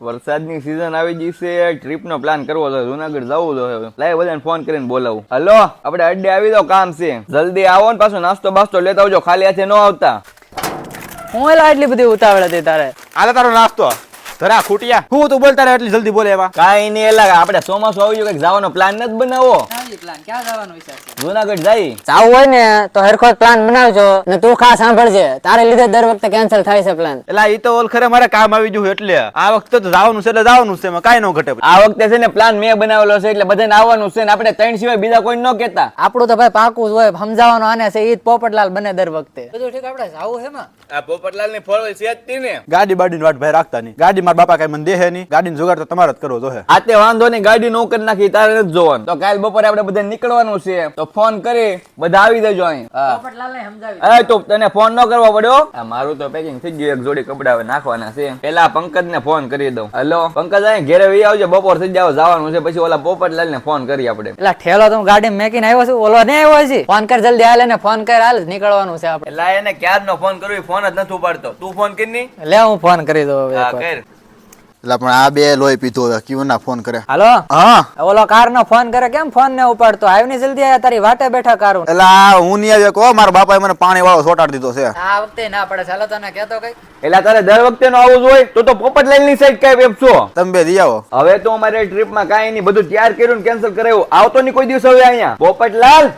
વરસાદની સીઝન આવી ગઈ છે, ટ્રીપ નો પ્લાન કરવો છે, જુનાગઢ જવું છે. લાય બધાને ફોન કરીને બોલાવું. હલો, આપણે અડ્ડે આવી દો, કામ છે, જલ્દી આવો ને પાછો નાસ્તો બાસ્તો લેતા આવજો, ખાલી હાથે ન આવતા. હું એલા એટલી બધી ઉતાવળ હતી તારે? આલે તારો નાસ્તો ધરા ખૂટિયા. હું તું બોલતા રહે એટલી જલ્દી બોલે એવા? કાઈ નહીં, એલા આપણે ચોમાસું આવી ગયું, કઈક જવાનો પ્લાન નથી બનાવો. પ્લાન ક્યાં જવાનો વિચાર છે? જુનાગઢ જાય. જાવું હોય ને તો હરખો પ્લાન બનાવજો ને તું ખાસ સાંભળજે, તારે લીધે દર વખતે કેન્સલ થાય છે પ્લાન. એટલે ઈ તો ઓલ ખરે મારે કામ આવી ગયું એટલે આ વખતે તો જવાનું છે, એટલે જવાનું છે, એમાં કાઈ ન ઘટે. આ વખતે છે ને પ્લાન મેં બનાવેલો છે, એટલે બધાને આવવાનું છે ને આપણે ત્રણ સિવાય બીજા કોઈ ન કહેતા. આપણું તો ભાઈ પાકું જ હોય, સમજાવવાનું આને છે ઈ જ પોપટલાલ બને દર વખતે. બધું ઠીક, આપણે જાવું છે માં. આ પોપટલાલ ની ફોર વ્હીલ છે જ ને. ગાડી બાડીની વાટ ભાઈ રાખતા નહીં. ગાડી મારા બાપા કઈ મને દેહે નહીં. ગાડીનો જુગાડ તો તમારે જ કરવો જોઈએ. આતે વાંધો નહીં, ગાડી નો કરી નાખી, તારે નથી જોવાનું. તો કાલ બપોરે આપણે બધા નીકળવાનું છે, તો ફોન કરી બધા આવી દેજો અહીં. પોપટલાલ ને સમજાવી. તો તને ફોન ન કરવો પડ્યો. મારું તો પેકિંગ થઈ ગયું, એક જોડી કપડા હવે નાખવાના છે. પેલા પંકજ ને ફોન કરી દઉં. હેલો પંકજ, અહીં ઘેરે વી આવજો, બપોર થઈ જાવ, જવાનું છે. પછી ઓલા પોપટલાલ ને ફોન કરી આપણે. એટલે ઠેલો તો ગાડી મેકીને આવ્યો છું, ઓલો નહીં આવ્યો છે. ફોન કર જલ્દી, હાલે ને ફોન કર, હાલ નીકળવાનું છે આપણે. એટલે એને ક્યાર નો ફોન કરવો, ફોન જ નથી ઉપાડતો. તું ફોન કરી ની. લે હું ફોન કરી દઉં. હા કર. એટલે પણ આ બે લોહી પીતો હતા, ક્યું ના ફોન કરે? હાલો, હા ઓલો કાર નો ફોન કરે, કેમ ફોન ને ઉપાડતો? આવ ને જલ્દી, આયા તારી વાટે બેઠા કારું. એટલે આ હું નહીં આવ્યો કહો, મારા બાપાએ મને પાણી વાળો સોટાડી દીધો છે. આ વખતે ના પડે, ચાલો તને કહેતો કઈ. એટલે તારે દર વખતે નો આવું જ હોય, તો પોપટલાલ ની સાઈડ કઈ વેપશો. તમે બે દી આવો. હવે તો અમારે ટ્રીપ માં કાંઈ નહીં, બધું તૈયાર કર્યું ને કેન્સલ કરાયું. આવતો નહીં કોઈ દિવસ હવે અહીંયા. પોપટલાલ